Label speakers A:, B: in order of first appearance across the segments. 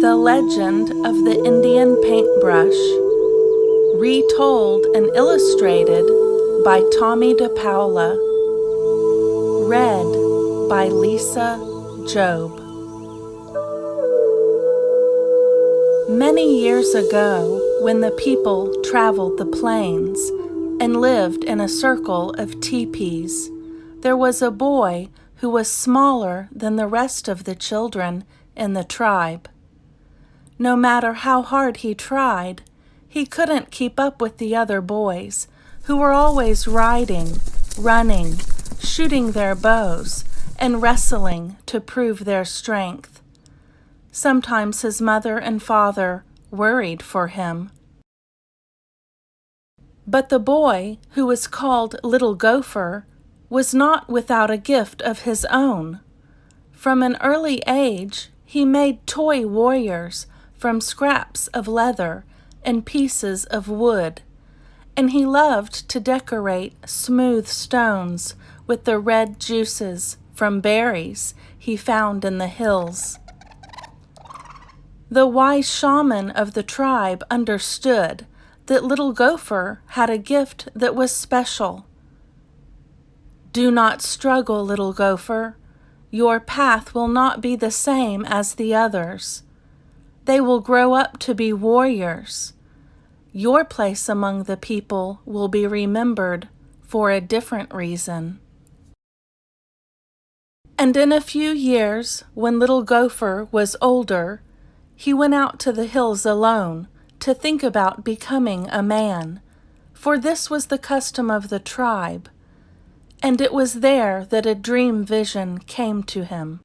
A: The Legend of the Indian Paintbrush, retold and illustrated by Tomie de Paola, read by Lisa Jobe. Many years ago, when the people traveled the plains and lived in a circle of teepees, there was a boy who was smaller than the rest of the children in the tribe. No matter how hard he tried, he couldn't keep up with the other boys, who were always riding, running, shooting their bows, and wrestling to prove their strength. Sometimes his mother and father worried for him. But the boy, who was called Little Gopher, was not without a gift of his own. From an early age, he made toy warriors from scraps of leather and pieces of wood, and he loved to decorate smooth stones with the red juices from berries he found in the hills. The wise shaman of the tribe understood that Little Gopher had a gift that was special. "Do not struggle, Little Gopher. Your path will not be the same as the others. They will grow up to be warriors. Your place among the people will be remembered for a different reason." And in a few years, when Little Gopher was older, he went out to the hills alone to think about becoming a man, for this was the custom of the tribe, and it was there that a dream vision came to him.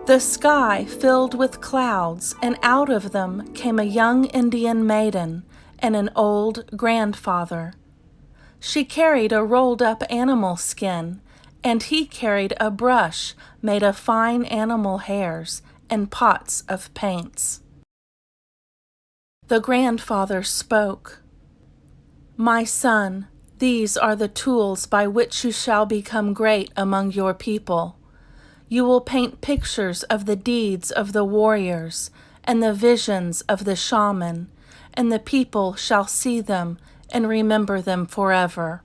A: The sky filled with clouds, and out of them came a young Indian maiden and an old grandfather. She carried a rolled-up animal skin, and he carried a brush made of fine animal hairs and pots of paints. The grandfather spoke. "My son, these are the tools by which you shall become great among your people. You will paint pictures of the deeds of the warriors and the visions of the shaman, and the people shall see them and remember them forever."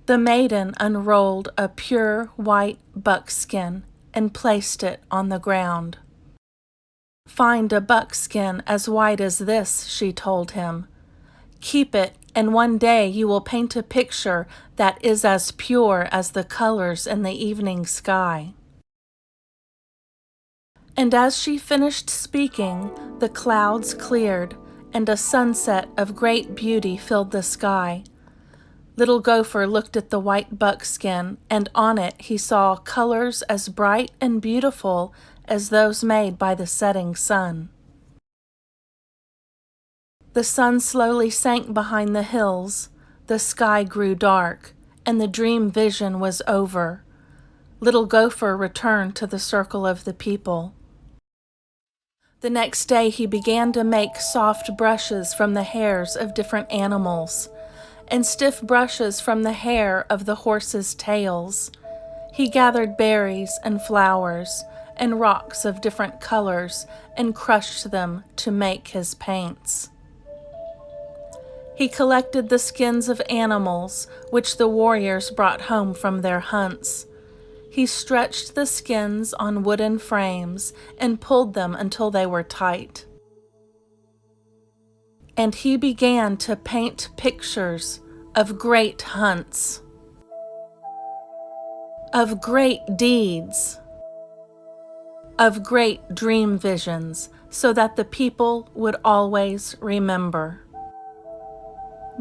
A: The maiden unrolled a pure white buckskin and placed it on the ground. "Find a buckskin as white as this," she told him. "Keep it, and one day you will paint a picture that is as pure as the colors in the evening sky." And as she finished speaking, the clouds cleared, and a sunset of great beauty filled the sky. Little Gopher looked at the white buckskin, and on it he saw colors as bright and beautiful as those made by the setting sun. The sun slowly sank behind the hills, the sky grew dark, and the dream vision was over. Little Gopher returned to the circle of the people. The next day he began to make soft brushes from the hairs of different animals, and stiff brushes from the hair of the horses' tails. He gathered berries and flowers and rocks of different colors and crushed them to make his paints. He collected the skins of animals which the warriors brought home from their hunts. He stretched the skins on wooden frames and pulled them until they were tight. And he began to paint pictures of great hunts, of great deeds, of great dream visions, so that the people would always remember.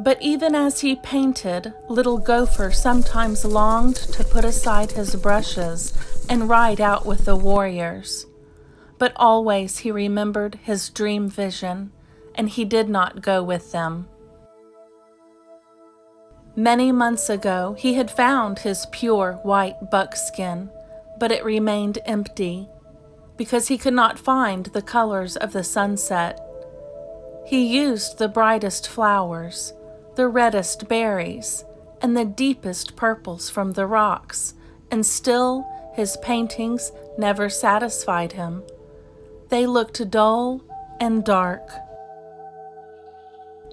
A: But even as he painted, Little Gopher sometimes longed to put aside his brushes and ride out with the warriors. But always he remembered his dream vision, and he did not go with them. Many months ago, he had found his pure white buckskin, but it remained empty, because he could not find the colors of the sunset. He used the brightest flowers, the reddest berries, and the deepest purples from the rocks, and still his paintings never satisfied him. They looked dull and dark.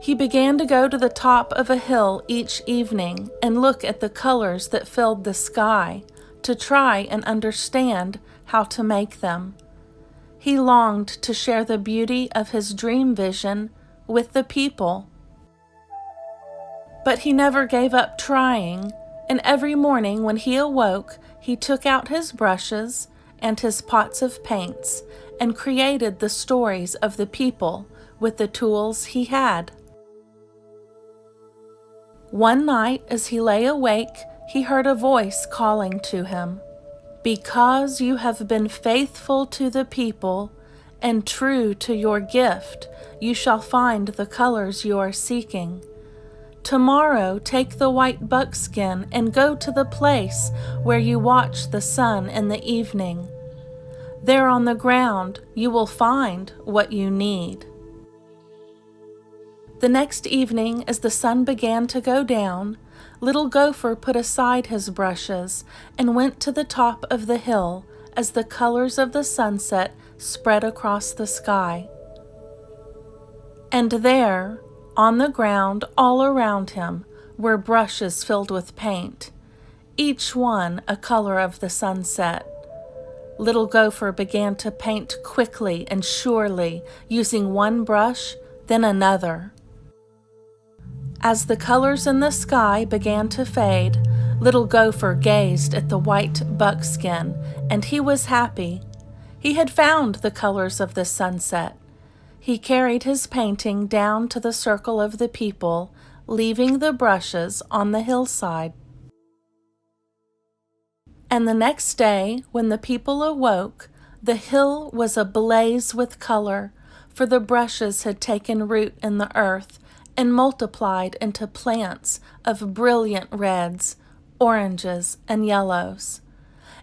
A: He began to go to the top of a hill each evening and look at the colors that filled the sky to try and understand how to make them. He longed to share the beauty of his dream vision with the people. But he never gave up trying, and every morning when he awoke, he took out his brushes and his pots of paints and created the stories of the people with the tools he had. One night, as he lay awake, he heard a voice calling to him. Because you have been faithful to the people and true to your gift, you shall find the colors you are seeking. Tomorrow take the white buckskin and go to the place where you watch the sun in the evening. There on the ground you will find what you need. The next evening, as the sun began to go down, little Gopher put aside his brushes and went to the top of the hill as the colors of the sunset spread across the sky. And there, on the ground all around him, were brushes filled with paint, each one a color of the sunset. Little Gopher began to paint quickly and surely, using one brush, then another. As the colors in the sky began to fade, little Gopher gazed at the white buckskin, and he was happy. He had found the colors of the sunset. He carried his painting down to the circle of the people, leaving the brushes on the hillside. And the next day, when the people awoke, the hill was ablaze with color, for the brushes had taken root in the earth and multiplied into plants of brilliant reds, oranges, and yellows.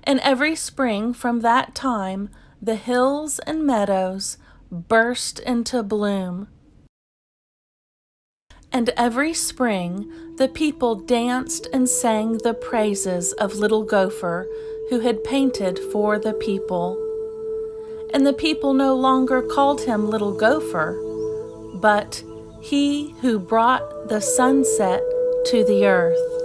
A: And every spring from that time, the hills and meadows burst into bloom. And every spring, the people danced and sang the praises of little Gopher, who had painted for the people. And the people no longer called him little Gopher, but he who brought the sunset to the earth.